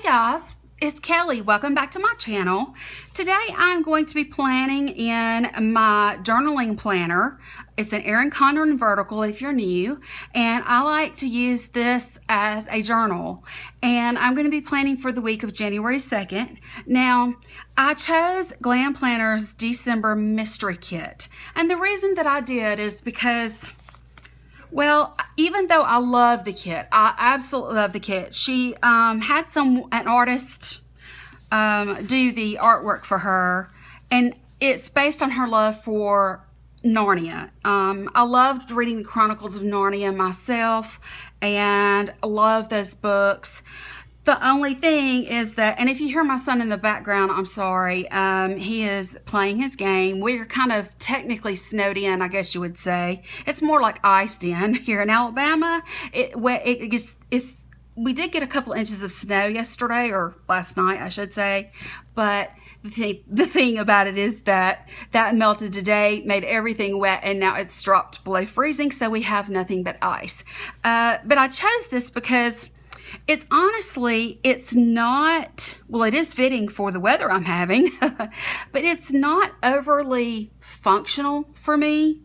Guys, it's Kelly. Welcome back to my channel. Today I'm going to be planning in my journaling planner. It's an Erin Condren vertical if you're new, and I like to use this as a journal. And I'm going to be planning for the week of January 2nd. Now, I chose Glam Planner's December Mystery Kit. And the reason that I did is because, well, even though I love the kit, I absolutely love the kit. She had an artist do the artwork for her, and it's based on her love for Narnia. I loved reading the Chronicles of Narnia myself, and I love those books. The only thing is that, and if you hear my son in the background, I'm sorry. He is playing his game. We're kind of technically snowed in, I guess you would say. It's more like iced in here in Alabama. We did get a couple inches of snow yesterday, or last night, I should say. But the thing about it is that melted today, made everything wet, and now it's dropped below freezing, so we have nothing but ice. But I chose this because it's not, well, it is fitting for the weather I'm having, but it's not overly functional for me.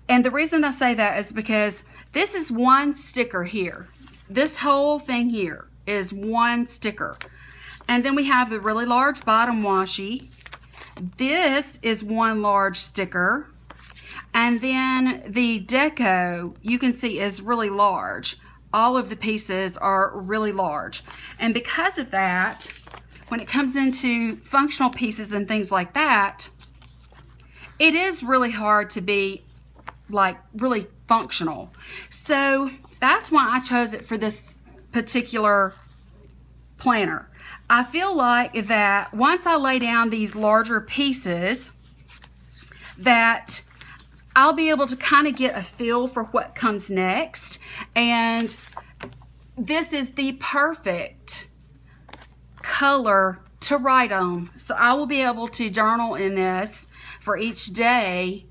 And the reason I say that is because this is one sticker here. This whole thing here is one sticker. And then we have the really large bottom washi. This is one large sticker. And then the deco, you can see, is really large. All of the pieces are really large. And because of that, when it comes into functional pieces and things like that, it is really hard to be like really functional. So that's why I chose it for this particular planner. I feel like that once I lay down these larger pieces, that I'll be able to kind of get a feel for what comes next. And this is the perfect color to write on. So I will be able to journal in this for each day.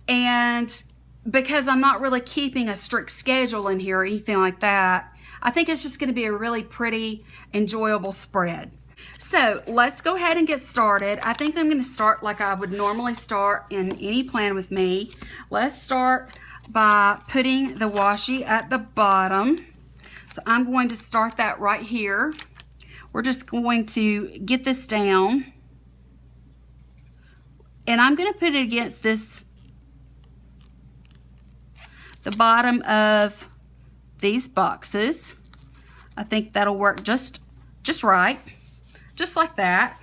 And because I'm not really keeping a strict schedule in here or anything like that, I think it's just going to be a really pretty, enjoyable spread. So let's go ahead and get started. I think I'm going to start like I would normally start in any plan with me. Let's start by putting the washi at the bottom. So I'm going to start that right here. We're just going to get this down. And I'm going to put it against the bottom of these boxes. I think that'll work just right. Just like that.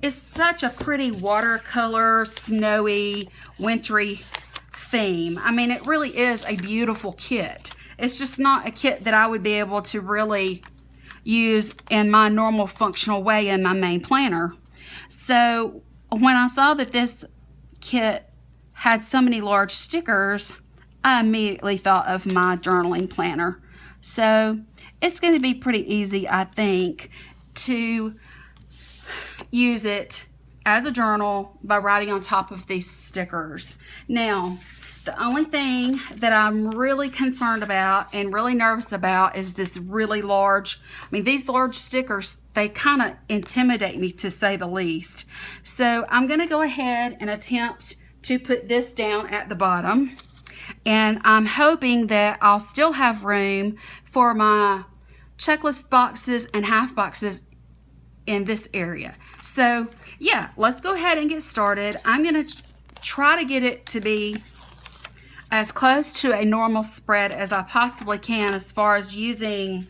It's such a pretty watercolor, snowy, wintry theme. I mean, it really is a beautiful kit. It's just not a kit that I would be able to really use in my normal functional way in my main planner. So when I saw that this kit had so many large stickers, I immediately thought of my journaling planner. So it's going to be pretty easy, I think, to use it as a journal by writing on top of these stickers. Now, the only thing that I'm really concerned about and really nervous about is this really large, these large stickers, they kind of intimidate me, to say the least. So I'm going to go ahead and attempt to put this down at the bottom. And I'm hoping that I'll still have room for my checklist boxes and half boxes in this area. So yeah, let's go ahead and get started. I'm going to try to get it to be as close to a normal spread as I possibly can as far as using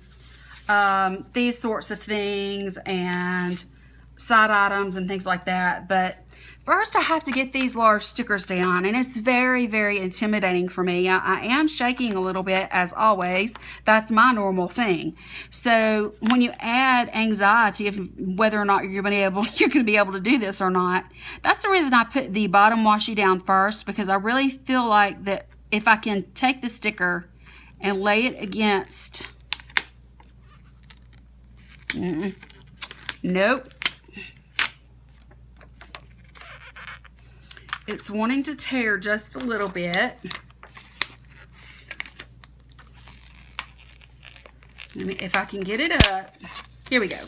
these sorts of things and side items and things like that. But first I have to get these large stickers down, and it's very, very intimidating for me. I am shaking a little bit, as always. That's my normal thing. So when you add anxiety of whether or not you're going to be able to do this or not, that's the reason I put the bottom washi down first, because I really feel like that if I can take the sticker and lay it against, nope. It's wanting to tear just a little bit. If I can get it up, Here we go.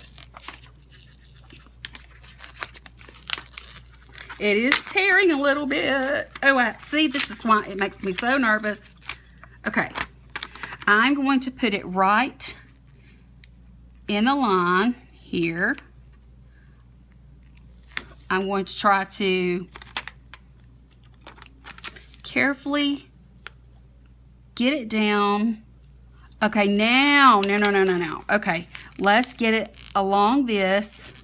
It is tearing a little bit. Oh, see, this is why it makes me so nervous. Okay, I'm going to put it right in the line here. I'm going to try to carefully get it down. Okay, now, no. Okay, let's get it along this,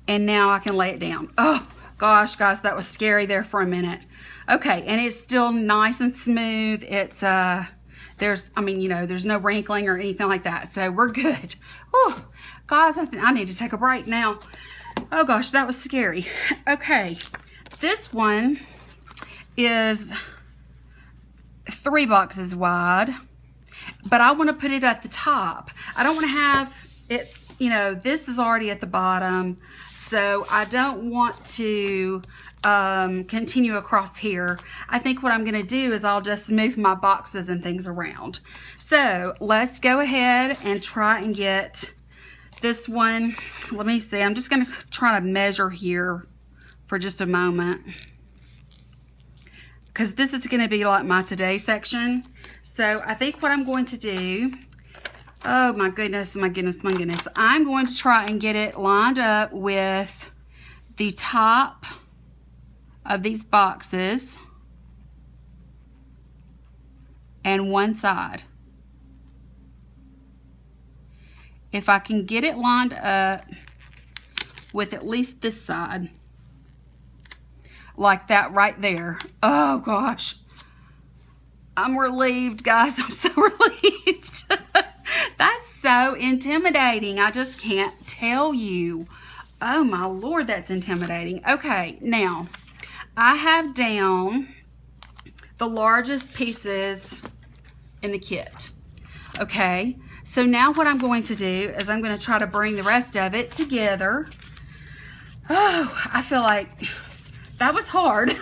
and now I can lay it down. Oh, gosh, guys, that was scary there for a minute. Okay, and it's still nice and smooth. It's, there's no wrinkling or anything like that, so we're good. Oh, guys, I need to take a break now. Oh, gosh, that was scary. Okay, this one is 3 boxes wide, but I want to put it at the top. I don't want to have it, this is already at the bottom, so I don't want to continue across here. I think what I'm going to do is I'll just move my boxes and things around. So let's go ahead and try and get this one. Let me see. I'm just going to try to measure here for just a moment, because this is going to be like my today section. So I think what I'm going to do, oh my goodness, I'm going to try and get it lined up with the top of these boxes and one side. If I can get it lined up with at least this side, like that right there. Oh gosh, I'm relieved, guys. I'm so relieved. That's so intimidating. I just can't tell you. Oh my Lord, that's intimidating. Okay, now I have down the largest pieces in the kit. Okay, so now what I'm going to do is I'm going to try to bring the rest of it together. Oh, I feel like that was hard.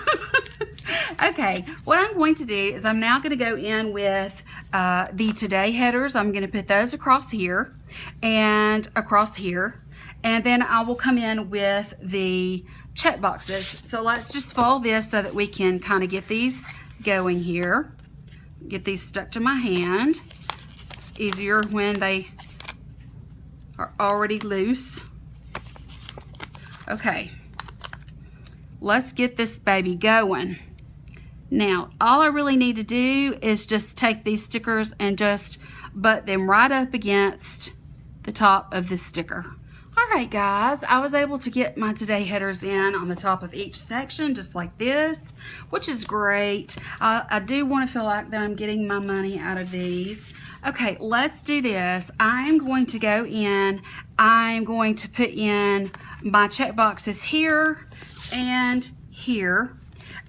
Okay, what I'm going to do is I'm now going to go in with the today headers. I'm going to put those across here and across here, and then I will come in with the check boxes. So let's just fold this so that we can kind of get these going here. Get these stuck to my hand. It's easier when they are already loose. Okay, let's get this baby going. Now, all I really need to do is just take these stickers and just butt them right up against the top of this sticker. All right, guys, I was able to get my today headers in on the top of each section, just like this, which is great. I do want to feel like that I'm getting my money out of these. Okay, let's do this. I'm going to go in, I'm going to put in my check boxes here and here.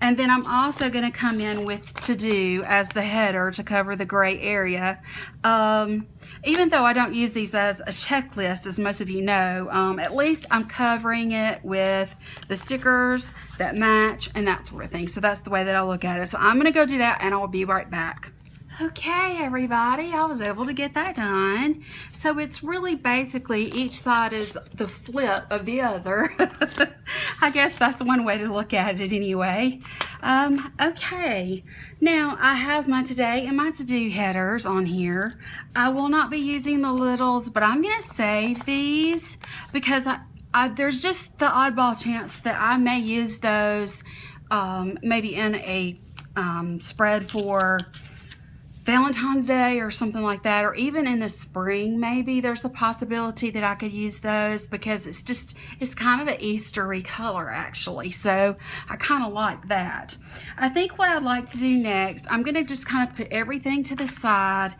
And then I'm also going to come in with to do as the header to cover the gray area. Even though I don't use these as a checklist, as most of you know, at least I'm covering it with the stickers that match and that sort of thing. So that's the way that I look at it. So I'm going to go do that and I'll be right back. Okay, everybody, I was able to get that done. So it's really basically each side is the flip of the other. I guess that's one way to look at it anyway. Okay, now I have my today and my to-do headers on here. I will not be using the littles, but I'm going to save these because there's just the oddball chance that I may use those maybe in a spread for Valentine's Day or something like that, or even in the spring maybe there's a possibility that I could use those because it's kind of an Eastery color actually, so I kind of like that. I think what I'd like to do next, I'm going to just kind of put everything to the side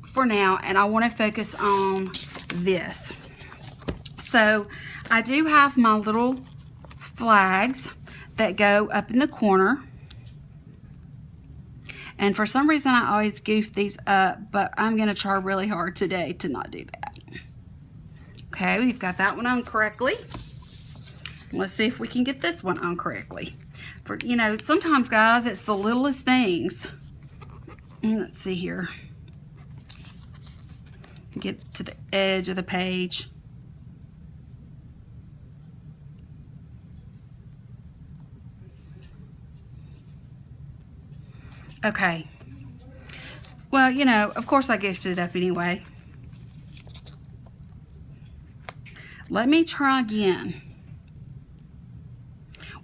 for now, and I want to focus on this. So I do have my little flags that go up in the corner. And for some reason, I always goof these up, but I'm going to try really hard today to not do that. Okay, we've got that one on correctly. Let's see if we can get this one on correctly. For, sometimes, guys, it's the littlest things. Let's see here. get to the edge of the page. Okay. Well, you know, of course I gifted it up anyway. Let me try again.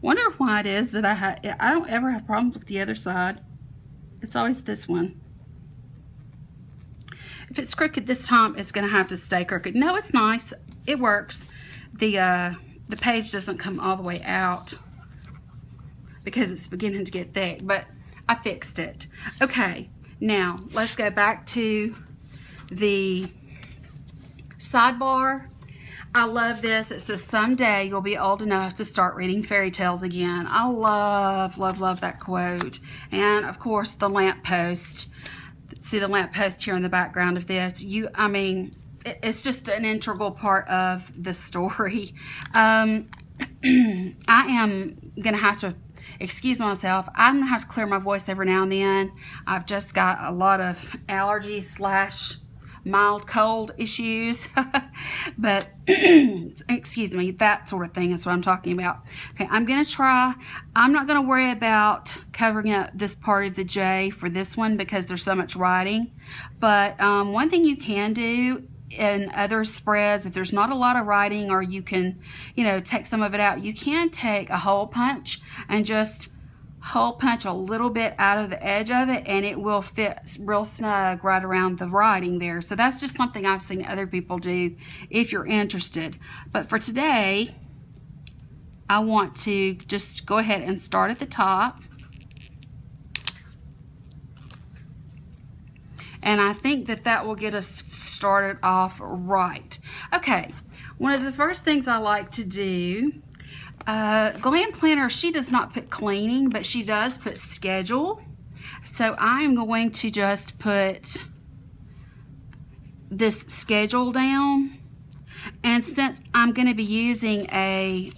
Wonder why it is that I don't ever have problems with the other side. It's always this one. If it's crooked this time, it's gonna have to stay crooked. No, it's nice. It works. The page doesn't come all the way out because it's beginning to get thick, but I fixed it. Okay, now let's go back to the sidebar. I love this. It says, someday you'll be old enough to start reading fairy tales again. I love, love, love that quote. And of course, the lamppost. See the lamppost here in the background of this. I mean, it's just an integral part of the story. I am going to have to excuse myself. I'm going to have to clear my voice every now and then. I've just got a lot of allergies / mild cold issues. But excuse me, that sort of thing is what I'm talking about. Okay, I'm going to try. I'm not going to worry about covering up this part of the J for this one because there's so much writing. But one thing you can do in other spreads, if there's not a lot of writing, or you can, you know, take some of it out, you can take a hole punch and just hole punch a little bit out of the edge of it, and it will fit real snug right around the writing there. So that's just something I've seen other people do if you're interested. But for today, I want to just go ahead and start at the top. And I think that that will get us started off right. Okay, one of the first things I like to do, Glam Planner, she does not put cleaning, but she does put schedule. So I'm going to just put this schedule down. And since I'm going to be using a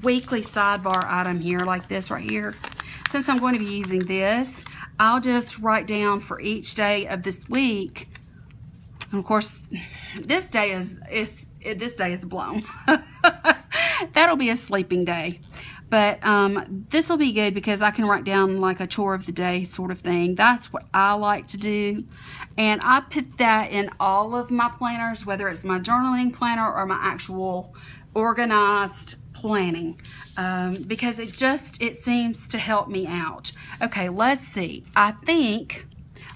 weekly sidebar item here, like this right here, since I'm going to be using this, I'll just write down for each day of this week. And of course, this day is blown. That'll be a sleeping day. But this will be good because I can write down like a chore of the day sort of thing. That's what I like to do. And I put that in all of my planners, whether it's my journaling planner or my actual organized planning, because it seems to help me out. Okay, let's see. Let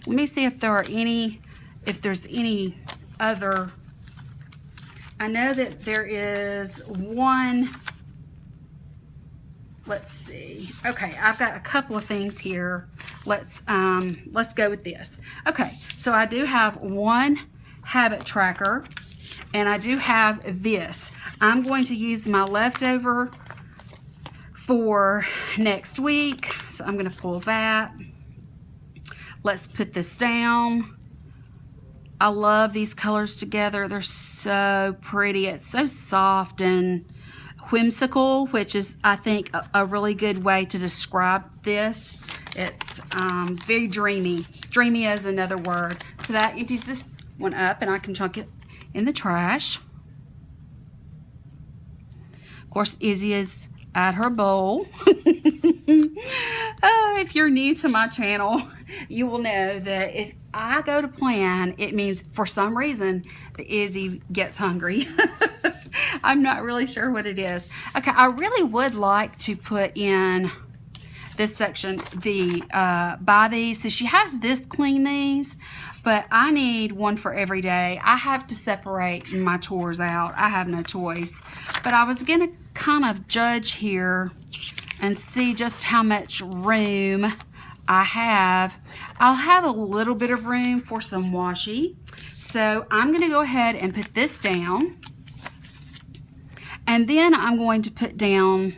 me see if there's any other. I know that there is one. Let's see. Okay, I've got a couple of things here. Let's go with this. Okay, so I do have one habit tracker, and I do have this. I'm going to use my leftover for next week, so I'm going to pull that. Let's put this down. I love these colors together. They're so pretty. It's so soft and whimsical, which is, I think, a really good way to describe this. It's very dreamy. Dreamy is another word. So that empties this one up, and I can chunk it in the trash. Of course, Izzy is at her bowl. If you're new to my channel, you will know that if I go to plan, it means for some reason that Izzy gets hungry. I'm not really sure what it is. Okay, I really would like to put in this section the buy these. So she has this clean these, but I need one for every day. I have to separate my chores out. I have no choice. But I was gonna kind of judge here and see just how much room I have. I'll have a little bit of room for some washi. So I'm gonna go ahead and put this down. And then I'm going to put down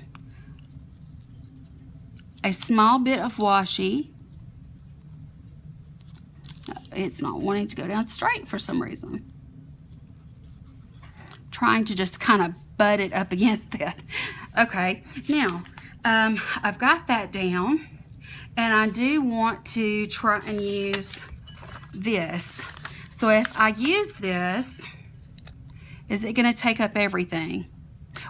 a small bit of washi. It's not wanting to go down straight for some reason. Trying to just kind of butt it up against that. Okay, now I've got that down, And I do want to try and use this. So if I use this, is it going to take up everything?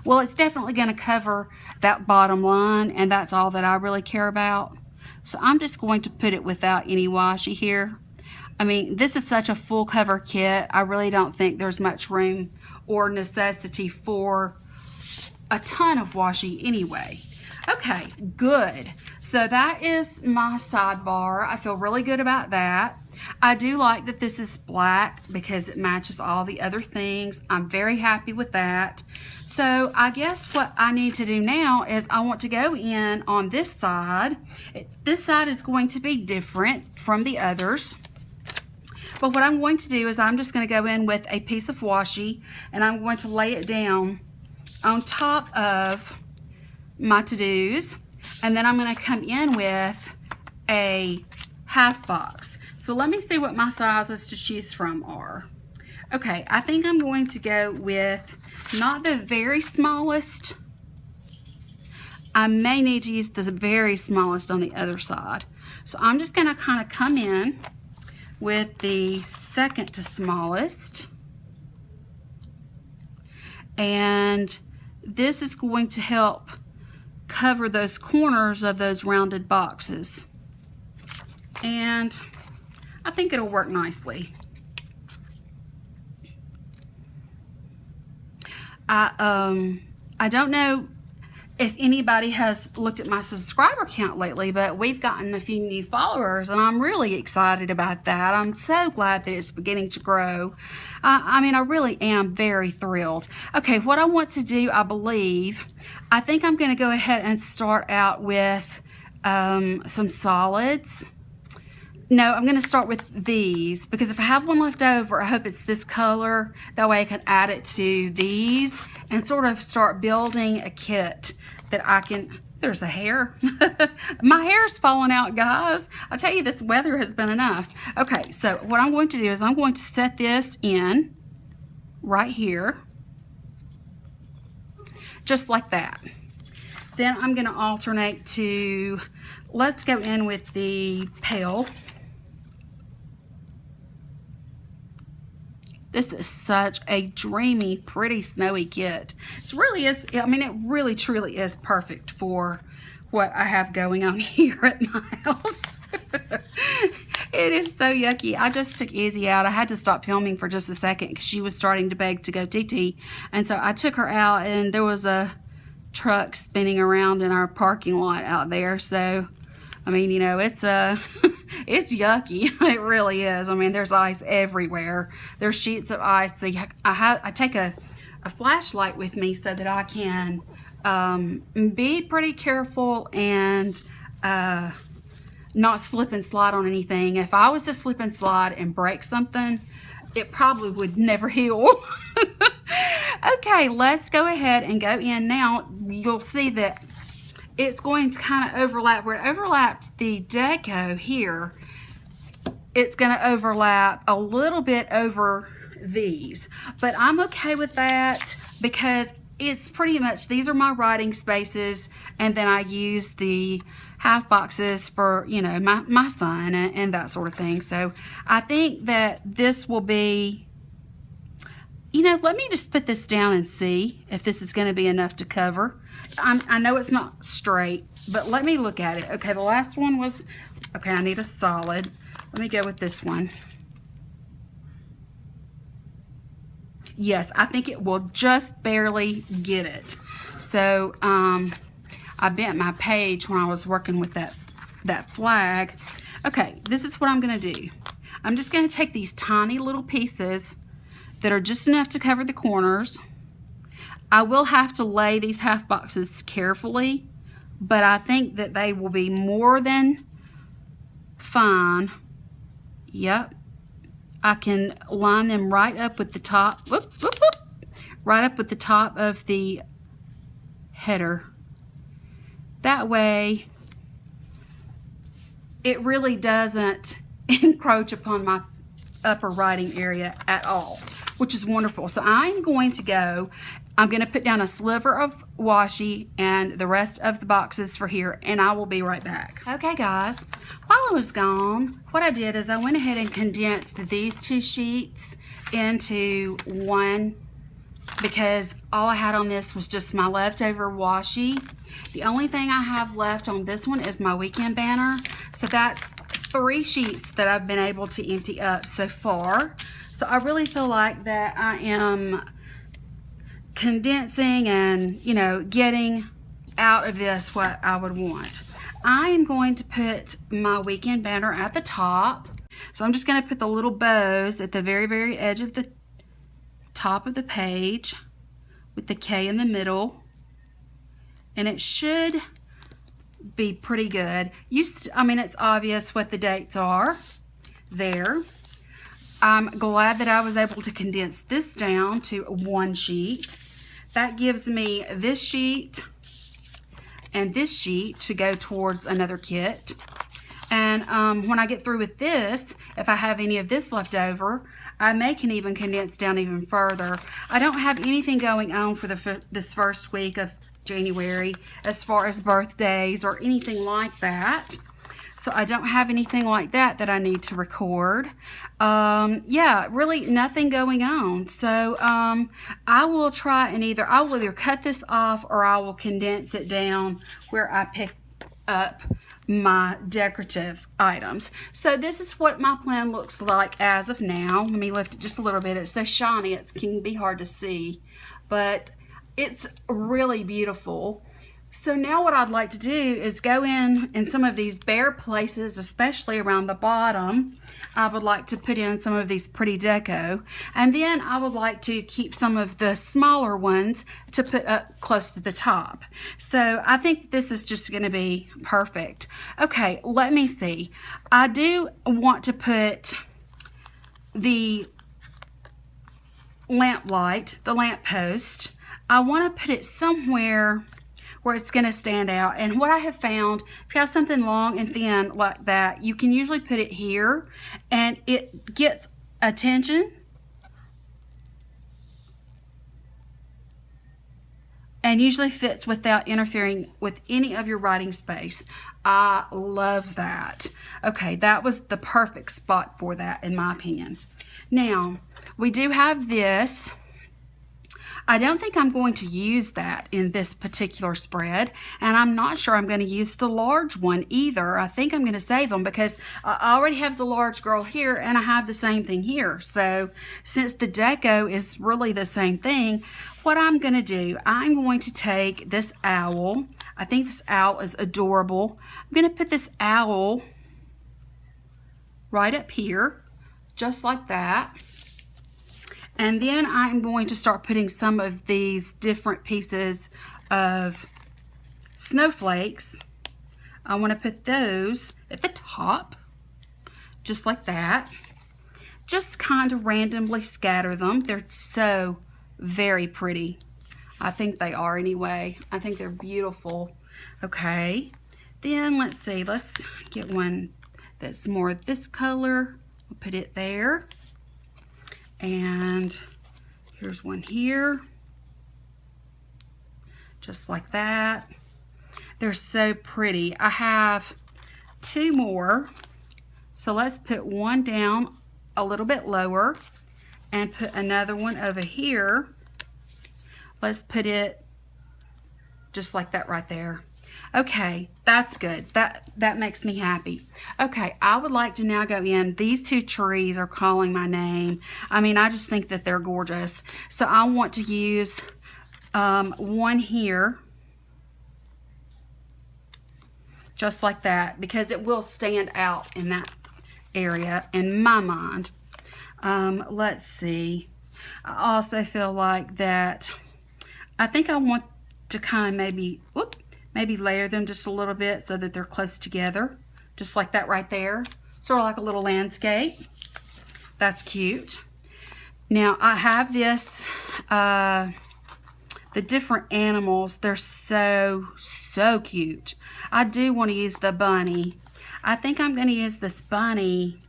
Well, it's definitely going to cover that bottom line, and that's all that I really care about. So I'm just going to put it without any washi here. I mean, this is such a full cover kit. I really don't think there's much room or necessity for a ton of washi anyway. Okay, good. So that is my sidebar. I feel really good about that. I do like that this is black because it matches all the other things. I'm very happy with that. So I guess what I need to do now is I want to go in on this side. This side is going to be different from the others. But what I'm going to do is I'm just going to go in with a piece of washi and I'm going to lay it down on top of my to-dos, and then I'm going to come in with a half box. So let me see what my sizes to choose from are. Okay, I think I'm going to go with not the very smallest. I may need to use the very smallest on the other side. So I'm just going to kind of come in with the second to smallest, and this is going to help cover those corners of those rounded boxes, and I think it'll work nicely. I don't know if anybody has looked at my subscriber count lately, but we've gotten a few new followers, and I'm really excited about that. I'm so glad that it's beginning to grow. I mean, I really am very thrilled. Okay, what I want to do, I think I'm going to go ahead and start out with some solids. No, I'm going to start with these, because if I have one left over, I hope it's this color. That way I can add it to these and sort of start building a kit that I can... There's a hair. My hair's falling out, guys. I tell you, this weather has been enough. Okay, so what I'm going to do is I'm going to set this in right here, just like that. Then I'm going to alternate to, let's go in with the pale. This is such a dreamy, pretty, snowy kit. It really is, I mean, it really, truly is perfect for what I have going on here at my house. It is so yucky. I just took Izzy out. I had to stop filming for just a second because she was starting to beg to go TT. And so I took her out, and there was a truck spinning around in our parking lot out there. So, I mean, you know, it's it's yucky. It really is. I mean, there's ice everywhere. There's sheets of ice. So I take a flashlight with me so that I can be pretty careful and not slip and slide on anything. If I was to slip and slide and break something, it probably would never heal. Okay, let's go ahead and go in now. You'll see that it's going to kind of overlap. Where it overlapped the deco here, it's going to overlap a little bit over these. But I'm okay with that because it's pretty much, these are my writing spaces, and then I use the half boxes for, you know, my son and that sort of thing. So I think that this will be, you know, let me just put this down and see if this is going to be enough to cover. I know it's not straight, but let me look at it. Okay, the last one was, okay, I need a solid. Let me go with this one. Yes, I think it will just barely get it. So, I bent my page when I was working with that flag. Okay, this is what I'm going to do. I'm just going to take these tiny little pieces that are just enough to cover the corners. I will have to lay these half boxes carefully, but I think that they will be more than fine. Yep. I can line them right up with the top, whoop, whoop, whoop, right up with the top of the header. That way, it really doesn't encroach upon my upper writing area at all. which is wonderful. So I'm going to put down a sliver of washi and the rest of the boxes for here, and I will be right back. Okay guys, while I was gone, what I did is I went ahead and condensed these 2 sheets into one, because all I had on this was just my leftover washi. The only thing I have left on this one is my weekend banner. So that's 3 sheets that I've been able to empty up so far. So I really feel like that I am condensing and, you know, getting out of this what I would want. I am going to put my weekend banner at the top. So I'm just going to put the little bows at the very, very edge of the top of the page with the K in the middle, and it should be pretty good. I mean, it's obvious what the dates are there. I'm glad that I was able to condense this down to 1 sheet. That gives me this sheet and this sheet to go towards another kit. And when I get through with this, if I have any of this left over, I can even condense down even further. I don't have anything going on for this first week of January as far as birthdays or anything like that. So I don't have anything like that I need to record. Yeah, really nothing going on. So I will try and I will either cut this off or I will condense it down where I pick up my decorative items. So this is what my plan looks like as of now. Let me lift it just a little bit. It's so shiny it can be hard to see, but it's really beautiful. So now what I'd like to do is go in some of these bare places, especially around the bottom. I would like to put in some of these pretty deco, and then I would like to keep some of the smaller ones to put up close to the top. So I think this is just going to be perfect. Okay, let me see. I do want to put the lamp light, the lamp post. I want to put it somewhere where it's going to stand out. And what I have found, if you have something long and thin like that, you can usually put it here and it gets attention and usually fits without interfering with any of your writing space. I love that. Okay, that was the perfect spot for that in my opinion. Now, we do have this. I don't think I'm going to use that in this particular spread, and I'm not sure I'm going to use the large one either. I think I'm going to save them because I already have the large girl here and I have the same thing here. So since the deco is really the same thing, what I'm going to do, I'm going to take this owl. I think this owl is adorable. I'm going to put this owl right up here, just like that. And then I'm going to start putting some of these different pieces of snowflakes. I want to put those at the top, just like that. Just kind of randomly scatter them. They're so very pretty. I think they are anyway. I think they're beautiful. Okay, then let's see. Let's get one that's more this color. We'll put it there. And here's one here, just like that. They're so pretty. I have 2 more, so let's put one down a little bit lower and put another one over here. Let's put it just like that right there. Okay, that's good. That makes me happy. Okay, I would like to now go in. These 2 trees are calling my name. I mean, I just think that they're gorgeous. So I want to use one here, just like that, because it will stand out in that area in my mind. Let's see. I also feel like that, I think I want to kind of maybe layer them just a little bit so that they're close together, just like that right there, sort of like a little landscape. That's cute. Now I have this, the different animals. They're so cute. I do want to use the bunny. I think I'm going to use this bunny.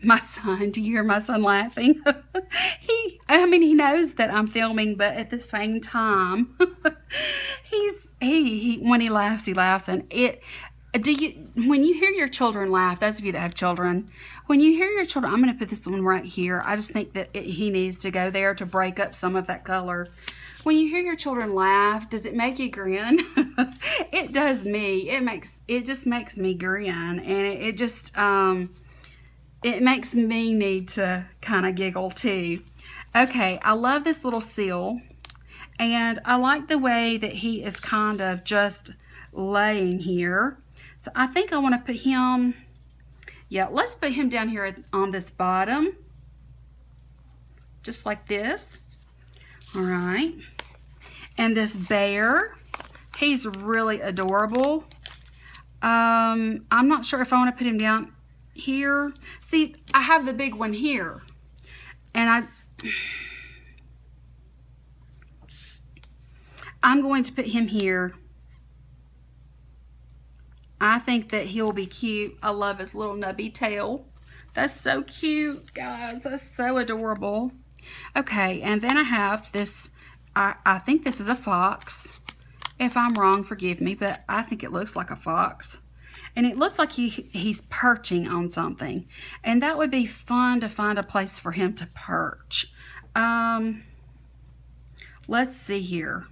my son. Do you hear my son laughing? He knows that I'm filming, but at the same time, when he laughs, and when you hear your children laugh, those of you that have children, when you hear your children, I'm going to put this one right here. I just think that he needs to go there to break up some of that color. When you hear your children laugh, does it make you grin? It does me. It just makes me grin, and it makes me need to kind of giggle too. Okay, I love this little seal, and I like the way that he is kind of just laying here. So I think I want to put him, yeah, let's put him down here on this bottom, just like this. All right, and this bear, he's really adorable. I'm not sure if I want to put him down here. See, I have the big one here, and I'm going to put him here. I think that he'll be cute. I love his little nubby tail. That's so cute, guys. That's so adorable. Okay, and then I have this, I think this is a fox. If I'm wrong, forgive me, but I think it looks like a fox. And it looks like he's perching on something. And that would be fun to find a place for him to perch. Let's see here.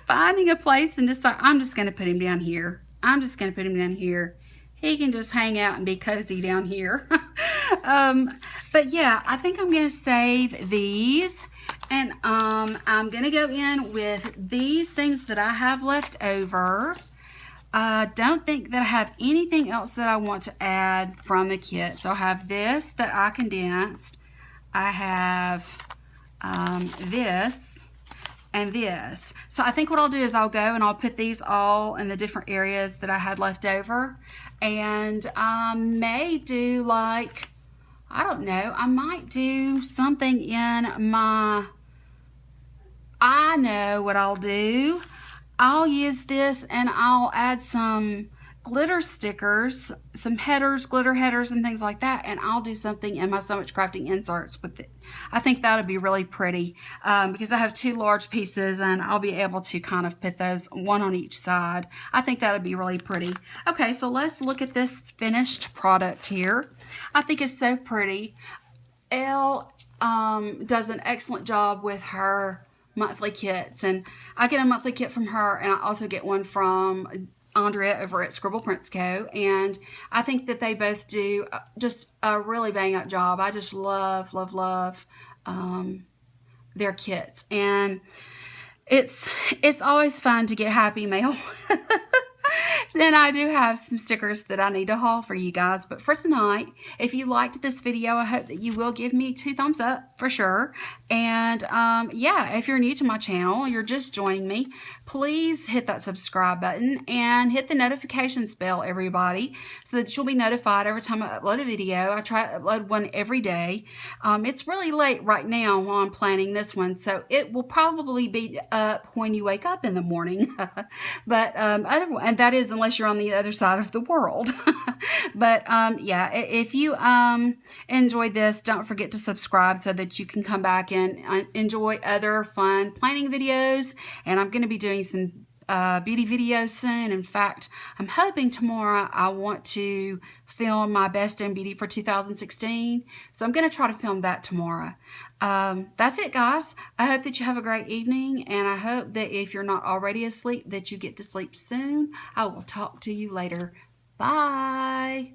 Finding a place and decide, I'm just going to put him down here. I'm just going to put him down here. He can just hang out and be cozy down here. But yeah, I think I'm going to save these. And I'm going to go in with these things that I have left over. Don't think that I have anything else that I want to add from the kit. So I have this that I condensed. I have this and this. So I think what I'll do is I'll go and I'll put these all in the different areas that I had left over. And I may do like, I don't know, I might do something in my, I know what I'll do. I'll use this and I'll add some glitter stickers, some headers, glitter headers and things like that, and I'll do something in my So Much Crafting inserts with it. I think that'll be really pretty because I have two large pieces and I'll be able to kind of put those one on each side. I think that'll be really pretty. Okay, so let's look at this finished product here. I think it's so pretty. Elle does an excellent job with her monthly kits, and I get a monthly kit from her, and I also get one from Andrea over at Scribble Prints Co. And I think that they both do just a really bang up job. I just love their kits, and it's always fun to get happy mail. And I do have some stickers that I need to haul for you guys. But for tonight, if you liked this video, I hope that you will give me 2 thumbs up for sure. And yeah, if you're new to my channel, you're just joining me, please hit that subscribe button and hit the notifications bell, everybody, so that you'll be notified every time I upload a video. I try to upload one every day. It's really late right now while I'm planning this one, so it will probably be up when you wake up in the morning. But and that is unless you're on the other side of the world. But yeah, if you enjoyed this, don't forget to subscribe so that you can come back and enjoy other fun planning videos. And I'm going to be doing some beauty videos soon. In fact, I'm hoping tomorrow I want to film my best in beauty for 2016. So I'm going to try to film that tomorrow. That's it, guys. I hope that you have a great evening, and I hope that if you're not already asleep, that you get to sleep soon. I will talk to you later. Bye.